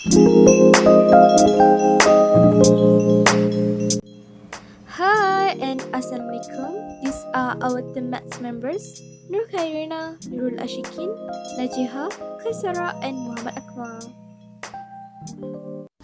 Hi and Assalamualaikum. These are our teammates members Nur Khairina, Nurul Ashikin, Najiha, Kaisara and Muhammad Akmal.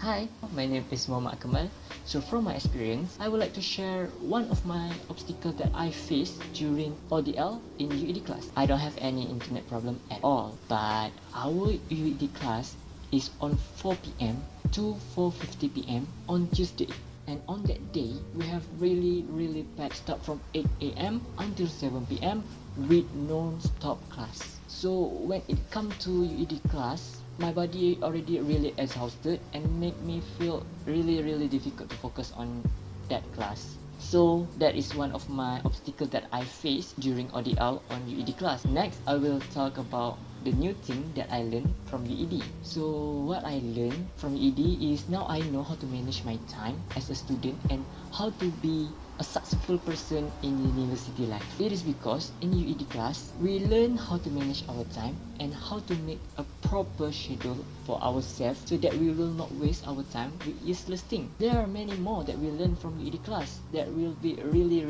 Hi, my name is Muhammad Akmal. So from my experience, I would like to share one of my obstacles that I faced during ODL in UED class. I don't have any internet problem at all, but our UED class is on 4 p.m. to 4:50 p.m. on Tuesday. And on that day, we have really packed start from 8 a.m. until 7 p.m. with non-stop class. So when it comes to UED class, my body already really exhausted and make me feel really difficult to focus on that class. So that is one of my obstacles that I faced during ODL on UED class. Next, I will talk about the new thing that I learned from UED. So what I learned from UED is now I know how to manage my time as a student and how to be a successful person in university life. It is because in UED class, we learn how to manage our time and how to make a proper schedule for ourselves so that we will not waste our time with useless things. There are many more that we learn from UED class that will be really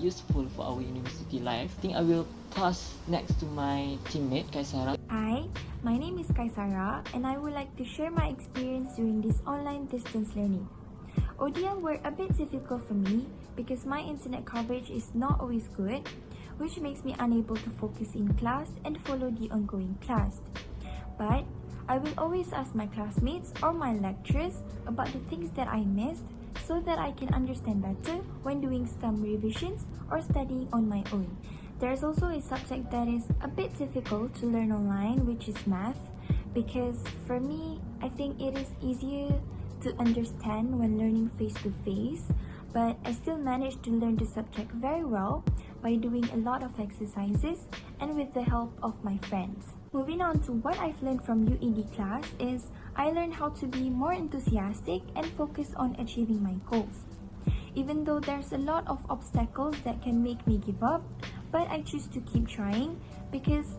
useful for our university life. I think I will pass next to my teammate Kaisara. Hi, my name is Kaisara and I would like to share my experience during this online distance learning. ODL were a bit difficult for me because my internet coverage is not always good, which makes me unable to focus in class and follow the ongoing class. But I will always ask my classmates or my lecturers about the things that I missed so that I can understand better when doing some revisions or studying on my own. There's also a subject that is a bit difficult to learn online, which is math, because for me, I think it is easier to understand when learning face-to-face, but I still managed to learn the subject very well by doing a lot of exercises and with the help of my friends. Moving on to what I've learned from UED class is I learned how to be more enthusiastic and focus on achieving my goals. Even though there's a lot of obstacles that can make me give up, but I choose to keep trying because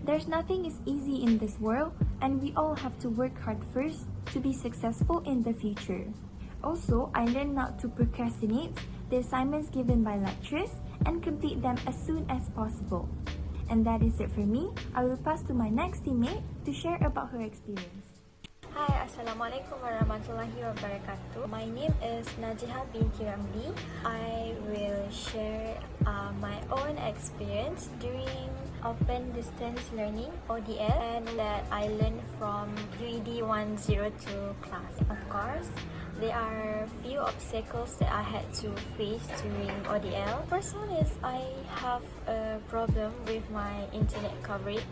there's nothing is easy in this world and we all have to work hard first to be successful in the future. Also, I learned not to procrastinate the assignments given by lecturers and complete them as soon as possible. And that is it for me. I will pass to my next teammate to share about her experience. Hi, Assalamualaikum warahmatullahi wabarakatuh. My name is Najiha binti Ramli. I will share my own experience during open distance learning ODL and that I learned from UED102 class. Of course, there are few obstacles that I had to face during ODL. First one is I have a problem with my internet coverage.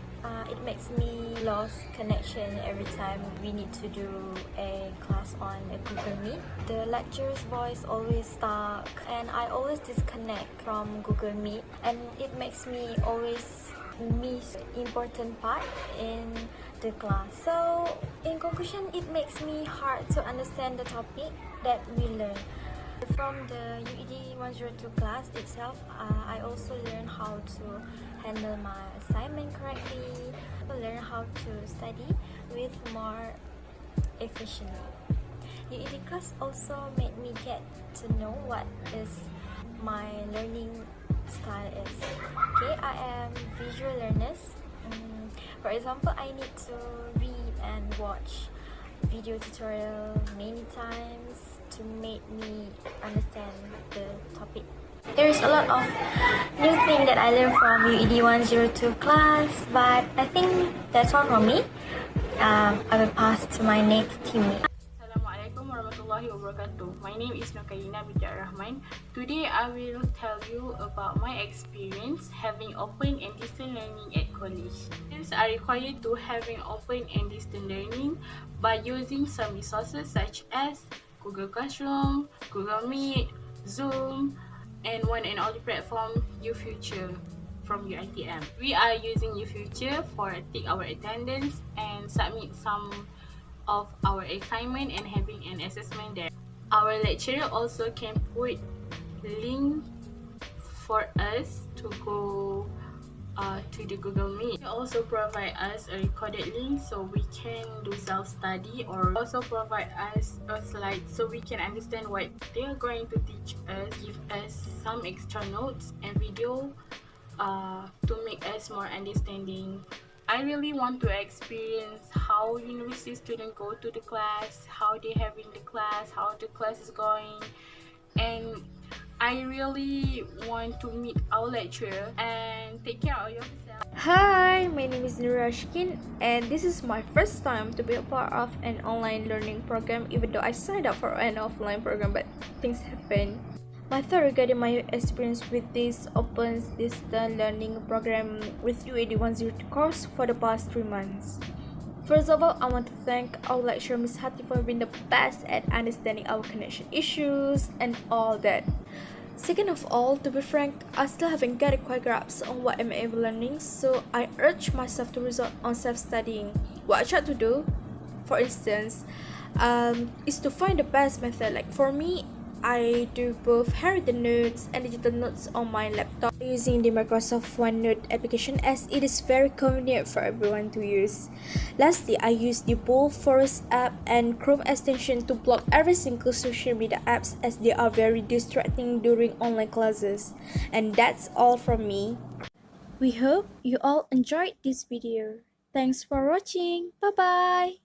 It makes me lost connection every time we need to do a class on a Google Meet. The lecturer's voice always stuck and I always disconnect from Google Meet and it makes me always miss important part in the class. So in conclusion, it makes me hard to understand the topic that we learn. From the UED 102 class itself, I also learned how to handle my assignment correctly, learn how to study with more efficiently. UED class also made me get to know what is my learning style is. Okay, I am visual learners. For example, I need to read and watch video tutorial many times to make me understand the topic. There's a lot of new thing that I learned from UED 102 class, but I think that's all from me. I will pass to my next teammate. Assalamualaikum warahmatullahi wabarakatuh. My name is Nur Khairina binti Rahman. Today I will tell you about my experience having open and distance learning at college. Students are required to having open and distance learning by using some resources such as Google Classroom, Google Meet, Zoom, and one and only platform UFuture from UiTM. We are using UFuture for take our attendance and submit some of our assignment and having an assessment there. Our lecturer also can put link for us to go to the Google Meet. They also provide us a recorded link so we can do self-study, or also provide us a slide so we can understand what they are going to teach us, give us some extra notes and video to make us more understanding. I really want to experience how university students go to the class, how they having the class, how the class is going, and I really want to meet our lecturer and take care of yourself. Hi, my name is Nurashkin, and this is my first time to be a part of an online learning program, even though I signed up for an offline program, but things happen. My thought regarding my experience with this open distance learning program with UED102 course for the past 3 months. First of all, I want to thank our lecturer Ms. Hati for being the best at understanding our connection issues and all that. Second of all, to be frank, I still haven't got a quite grasp on what I'm ever learning, so I urge myself to resort on self-studying. What I try to do, for instance, is to find the best method. Like for me, I do both handwritten notes and digital notes on my laptop using the Microsoft OneNote application, as it is very convenient for everyone to use. Lastly, I use the Bold Forest app and Chrome extension to block every single social media apps, as they are very distracting during online classes. And that's all from me. We hope you all enjoyed this video. Thanks for watching. Bye bye.